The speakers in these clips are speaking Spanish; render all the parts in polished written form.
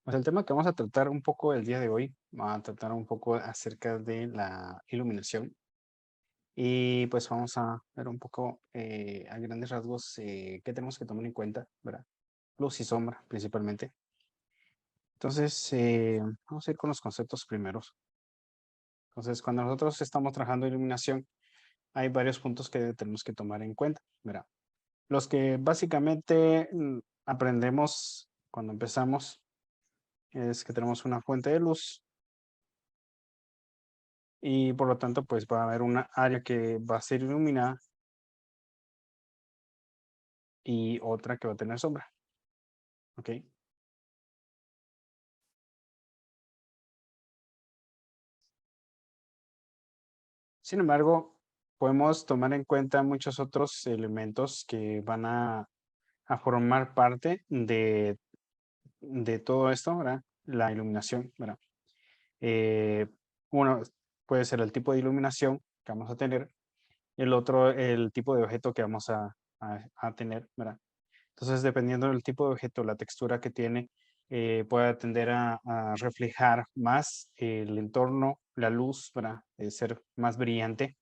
Pues el tema que vamos a tratar un poco el día de hoy, va a tratar un poco acerca de la iluminación y pues vamos a ver un poco a grandes rasgos qué tenemos que tomar en cuenta, ¿verdad? Luz y sombra principalmente. Entonces, vamos a ir con los conceptos primeros. Entonces, cuando nosotros estamos trabajando iluminación, hay varios puntos que tenemos que tomar en cuenta, ¿verdad? Los que básicamente aprendemos cuando empezamos es que tenemos una fuente de luz y por lo tanto pues va a haber una área que va a ser iluminada y otra que va a tener sombra, ¿ok? Sin embargo, podemos tomar en cuenta muchos otros elementos que van a formar parte de todo esto, ¿verdad? La iluminación, ¿verdad? Eh, uno puede ser el tipo de iluminación que vamos a tener, el otro el tipo de objeto que vamos a tener, ¿verdad? Entonces, dependiendo del tipo de objeto, la textura que tiene, puede tender a reflejar más el entorno, la luz, ¿verdad? Ser más brillante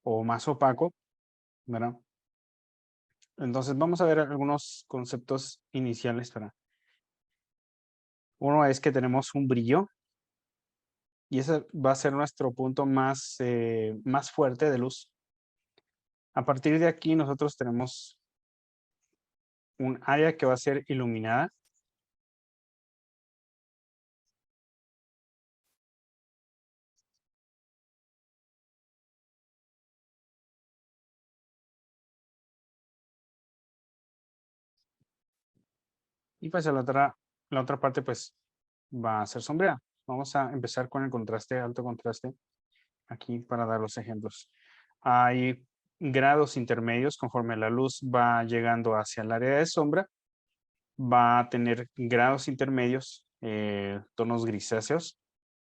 o más opaco, ¿verdad? Entonces, vamos a ver algunos conceptos iniciales, ¿verdad? Uno es que tenemos un brillo y ese va a ser nuestro punto más fuerte de luz. A partir de aquí, nosotros tenemos un área que va a ser iluminada y pues la otra parte pues va a ser sombreada. Vamos a empezar con el contraste, alto contraste, aquí para dar los ejemplos. Hay grados intermedios conforme la luz va llegando hacia el área de sombra, va a tener grados intermedios, tonos grisáceos,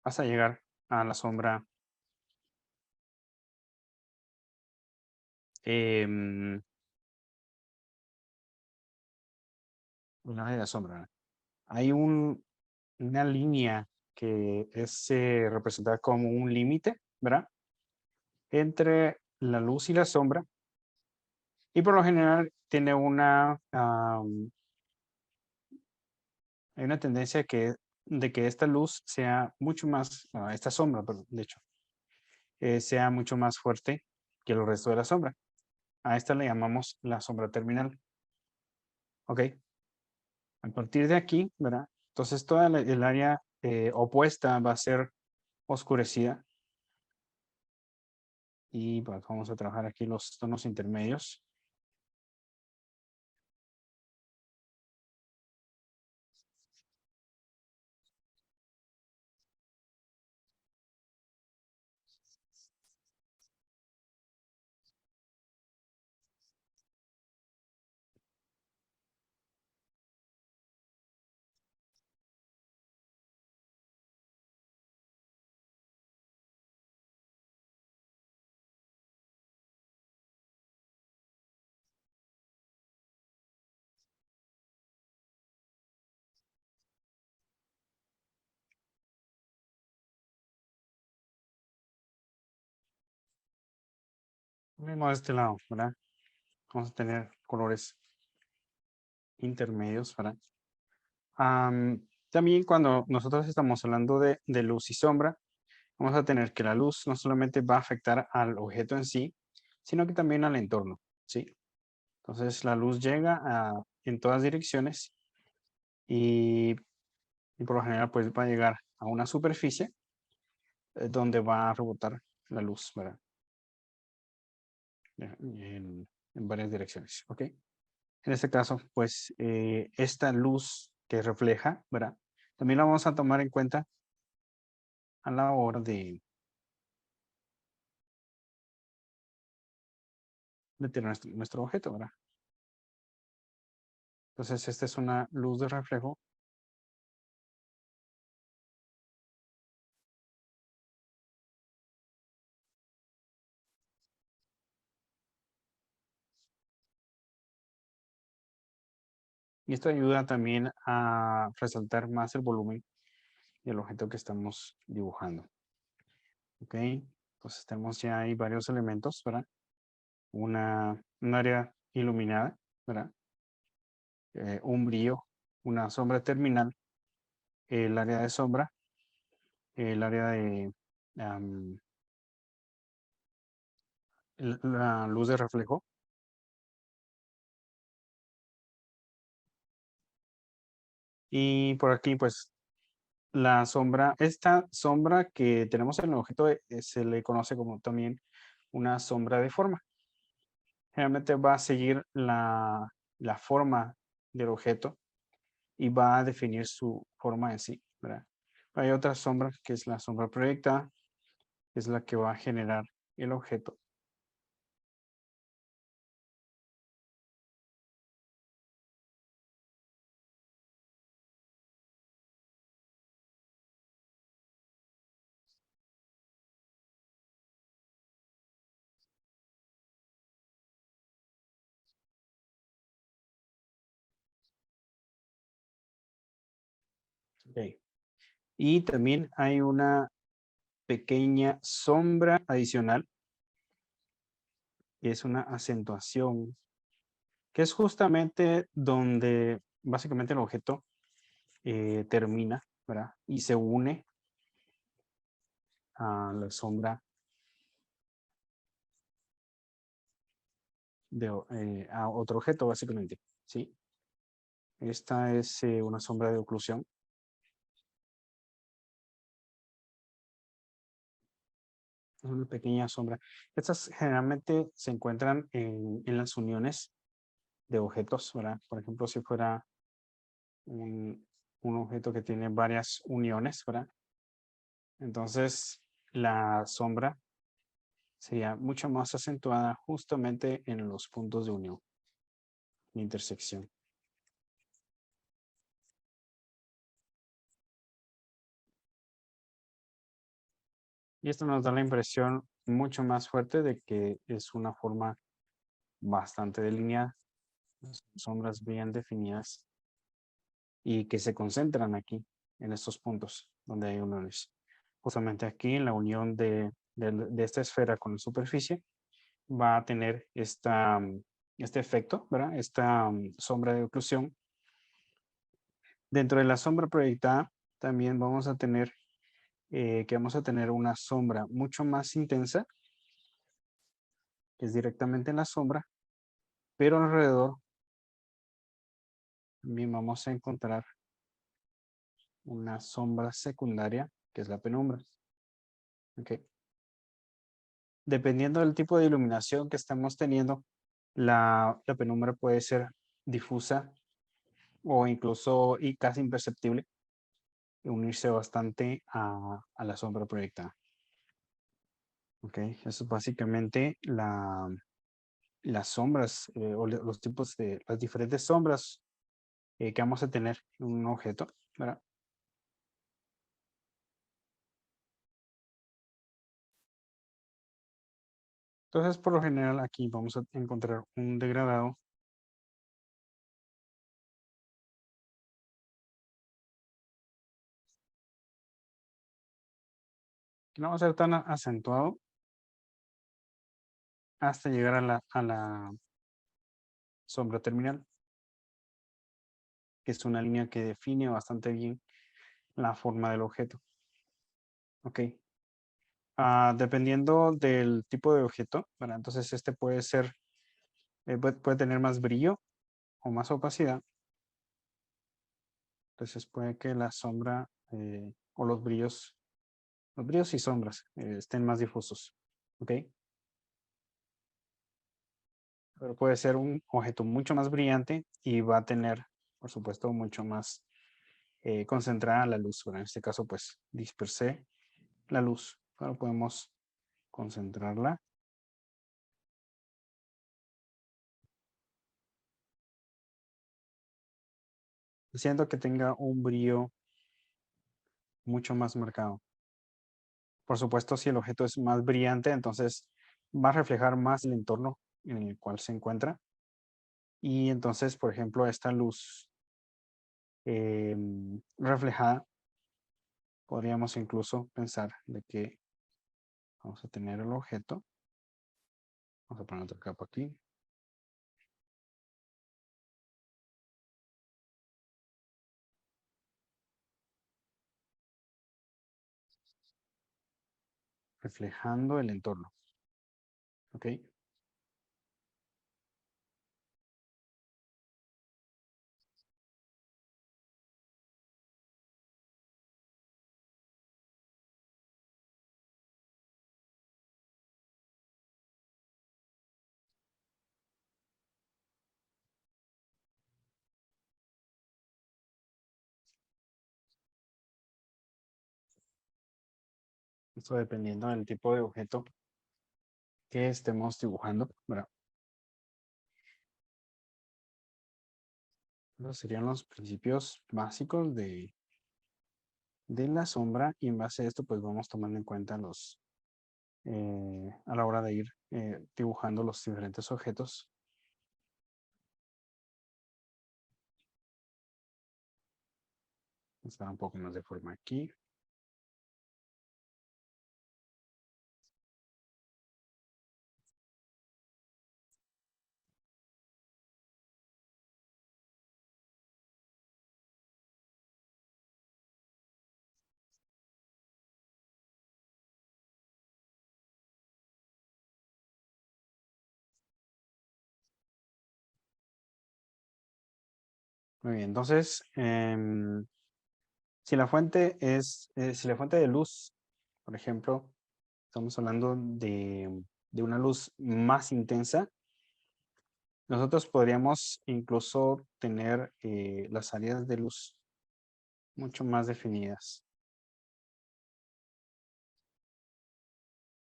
hasta llegar a la sombra, em, un área de sombra. ¿Verdad? Hay una línea que es representada como un límite, ¿verdad? Entre la luz y la sombra, y por lo general tiene hay una tendencia de que esta luz sea mucho más, esta sombra, perdón, de hecho, sea mucho más fuerte que el resto de la sombra. A esta le llamamos la sombra terminal. ¿Ok? A partir de aquí, ¿verdad? Entonces toda el área opuesta va a ser oscurecida y pues, vamos a trabajar aquí los tonos intermedios. Mismo de este lado, ¿verdad? Vamos a tener colores intermedios, ¿verdad? También cuando nosotros estamos hablando de luz y sombra, vamos a tener que la luz no solamente va a afectar al objeto en sí, sino que también al entorno, ¿sí? Entonces la luz llega en todas direcciones y, y por lo general pues va a llegar a una superficie donde va a rebotar la luz, ¿verdad? En varias direcciones, ¿ok? En este caso, pues esta luz que refleja, ¿verdad? También la vamos a tomar en cuenta a la hora de tener nuestro objeto, ¿verdad? Entonces, esta es una luz de reflejo. Y esto ayuda también a resaltar más el volumen del objeto que estamos dibujando. Ok, entonces tenemos ya ahí varios elementos, ¿verdad? Un área iluminada, ¿verdad? Un brillo, una sombra terminal, el área de sombra, el área de la luz de reflejo. Y por aquí, pues, la sombra, esta sombra que tenemos en el objeto se le conoce como también una sombra de forma. Generalmente va a seguir la forma del objeto y va a definir su forma en sí, ¿verdad? Hay otra sombra que es la sombra proyectada, que es la que va a generar el objeto. Ok. Y también hay una pequeña sombra adicional, que es una acentuación, que es justamente donde básicamente el objeto termina, ¿verdad? Y se une a la sombra a otro objeto, básicamente, ¿sí? Esta es una sombra de oclusión. Una pequeña sombra. Estas generalmente se encuentran en las uniones de objetos, ¿verdad? Por ejemplo, si fuera un, un objeto que tiene varias uniones, ¿verdad? Entonces, la sombra sería mucho más acentuada justamente en los puntos de unión, de intersección. Y esto nos da la impresión mucho más fuerte de que es una forma bastante delineada, sombras bien definidas y que se concentran aquí, en estos puntos donde hay uniones. Justamente aquí en la unión de esta esfera con la superficie va a tener este efecto, ¿verdad? Esta sombra de oclusión. Dentro de la sombra proyectada también vamos a tener una sombra mucho más intensa, que es directamente en la sombra, pero alrededor también vamos a encontrar una sombra secundaria, que es la penumbra. ¿Okay? Dependiendo del tipo de iluminación que estamos teniendo, la penumbra puede ser difusa o incluso y casi imperceptible y unirse bastante a la sombra proyectada. Ok, eso es básicamente las sombras o los tipos de las diferentes sombras que vamos a tener en un objeto, ¿verdad? Entonces, por lo general, aquí vamos a encontrar un degradado que no va a ser tan acentuado hasta llegar a la sombra terminal, que es una línea que define bastante bien la forma del objeto. Ok. Dependiendo del tipo de objeto, ¿verdad? Entonces este puede ser, puede tener más brillo o más opacidad. Entonces puede que la sombra o los brillos y sombras estén más difusos. ¿Ok? Pero puede ser un objeto mucho más brillante y va a tener, por supuesto, mucho más concentrada la luz. Bueno, en este caso, pues dispersé la luz. Ahora podemos concentrarla. Haciendo que tenga un brillo mucho más marcado. Por supuesto, si el objeto es más brillante, entonces va a reflejar más el entorno en el cual se encuentra. Y entonces, por ejemplo, esta luz reflejada. Podríamos incluso pensar de que vamos a tener el objeto. Vamos a poner otra capa aquí. Reflejando el entorno. ¿Ok? Esto dependiendo del tipo de objeto que estemos dibujando. Bueno, esos serían los principios básicos de la sombra, y en base a esto pues vamos tomando en cuenta a la hora de ir dibujando los diferentes objetos. Vamos a dar un poco más de forma aquí. Muy bien, entonces, si la fuente si la fuente de luz, por ejemplo, estamos hablando de una luz más intensa, nosotros podríamos incluso tener las áreas de luz mucho más definidas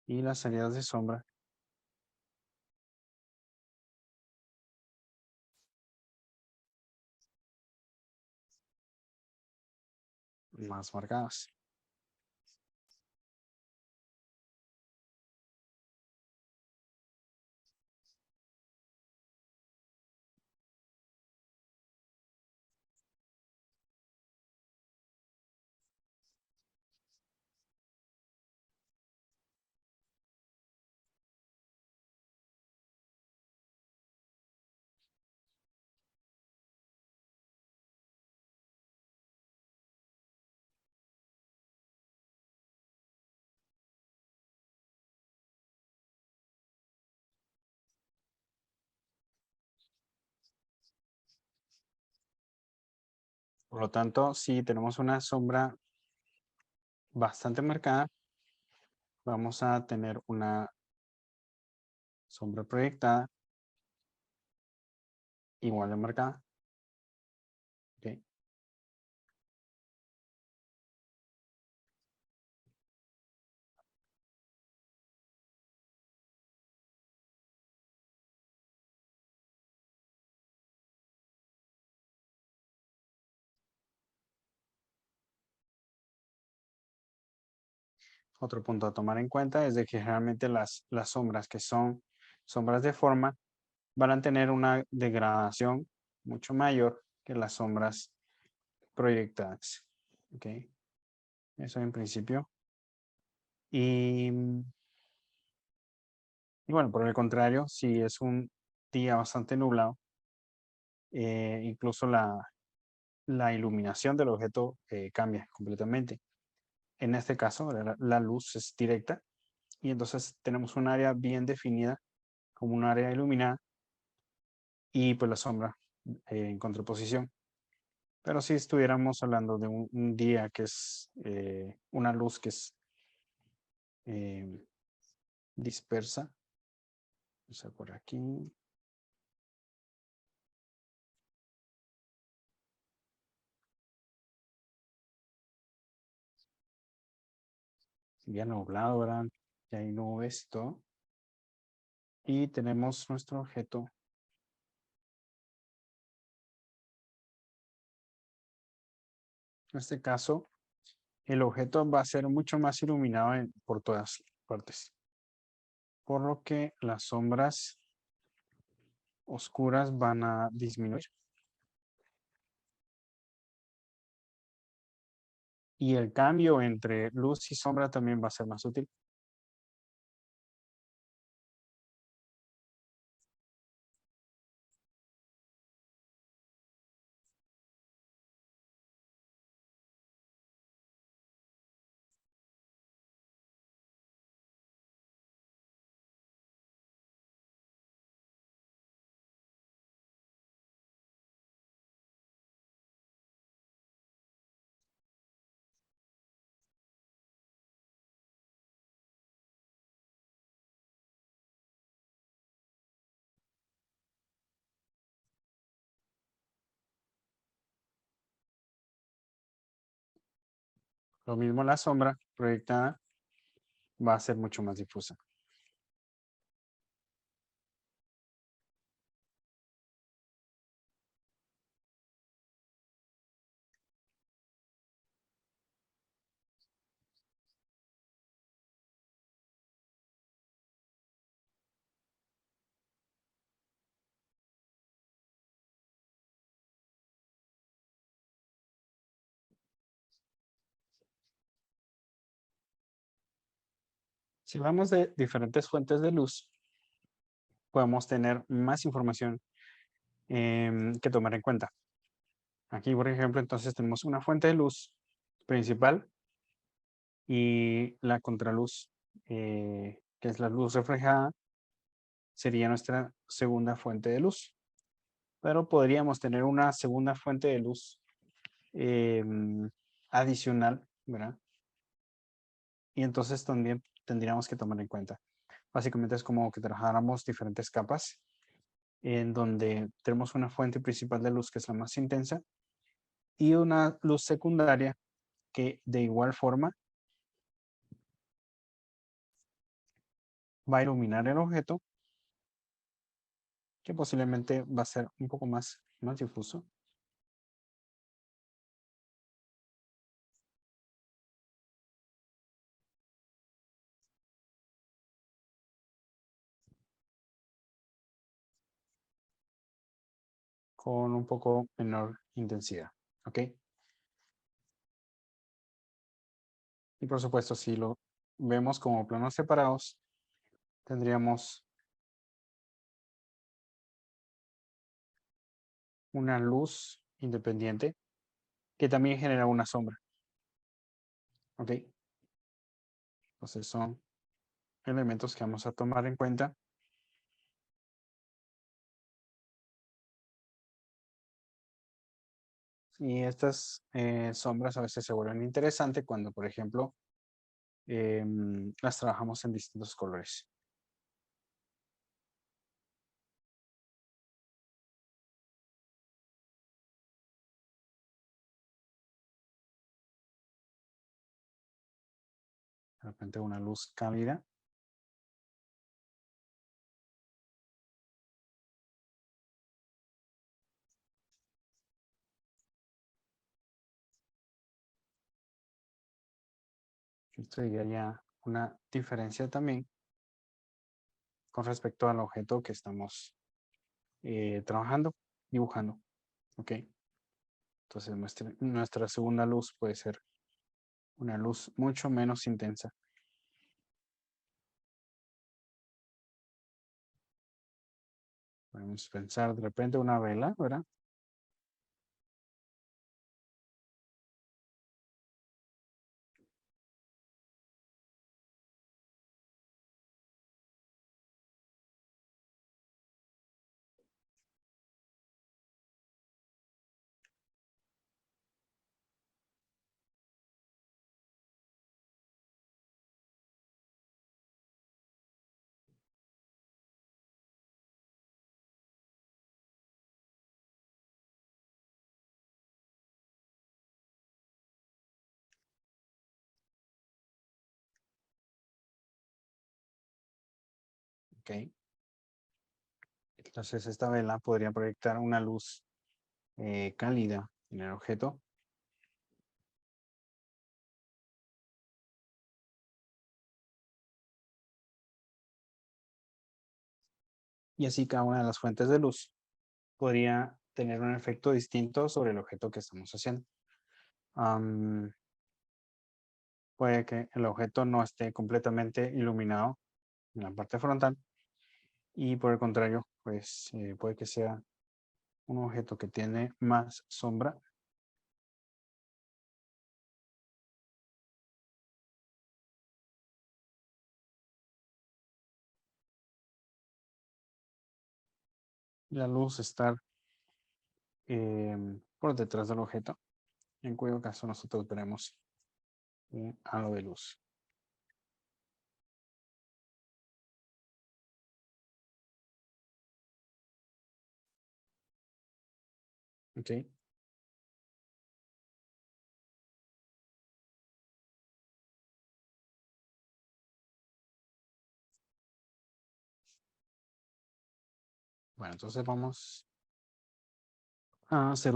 y las áreas de sombra más marcadas. Por lo tanto, si tenemos una sombra bastante marcada, vamos a tener una sombra proyectada igual de marcada. ¿Ok? Otro punto a tomar en cuenta es de que generalmente las sombras que son sombras de forma van a tener una degradación mucho mayor que las sombras proyectadas. ¿Ok? Eso en principio. Y, y bueno, por el contrario, si es un día bastante nublado, incluso la iluminación del objeto cambia completamente. En este caso, la luz es directa y entonces tenemos un área bien definida como un área iluminada y pues la sombra en contraposición. Pero si estuviéramos hablando de un día que es una luz que es eh, dispersa, o sea, por aquí, ya nublado, ¿verdad? Ya hay nubes y todo. Y tenemos nuestro objeto. En este caso, el objeto va a ser mucho más iluminado por todas partes. Por lo que las sombras oscuras van a disminuir. Y el cambio entre luz y sombra también va a ser más útil. Lo mismo la sombra proyectada va a ser mucho más difusa. Si hablamos de diferentes fuentes de luz, podemos tener más información que tomar en cuenta. Aquí, por ejemplo, entonces tenemos una fuente de luz principal y la contraluz, que es la luz reflejada, sería nuestra segunda fuente de luz. Pero podríamos tener una segunda fuente de luz adicional, ¿verdad? Y entonces también tendríamos que tomar en cuenta. Básicamente es como que trabajáramos diferentes capas en donde tenemos una fuente principal de luz que es la más intensa y una luz secundaria que de igual forma va a iluminar el objeto, que posiblemente va a ser un poco más difuso. Con un poco menor intensidad. ¿Ok? Y por supuesto, si lo vemos como planos separados, tendríamos una luz independiente que también genera una sombra. ¿Ok? Entonces son elementos que vamos a tomar en cuenta. Y estas sombras a veces se vuelven interesantes cuando, por ejemplo, las trabajamos en distintos colores. De repente una luz cálida. Esto ya una diferencia también con respecto al objeto que estamos trabajando, dibujando. ¿Ok? Entonces nuestra segunda luz puede ser una luz mucho menos intensa. Podemos pensar de repente una vela, ¿verdad? ¿Ok? Entonces esta vela podría proyectar una luz cálida en el objeto. Y así cada una de las fuentes de luz podría tener un efecto distinto sobre el objeto que estamos haciendo. puede que el objeto no esté completamente iluminado en la parte frontal y por el contrario, pues puede que sea un objeto que tiene más sombra. La luz estar por detrás del objeto, en cuyo caso nosotros veremos un halo de luz. ¿Ok? Bueno, entonces vamos a hacer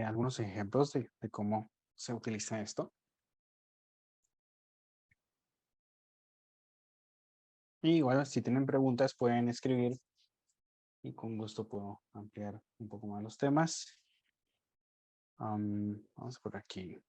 algunos ejemplos de cómo se utiliza esto. Y igual, si tienen preguntas, pueden escribir y con gusto puedo ampliar un poco más los temas. Vamos por aquí.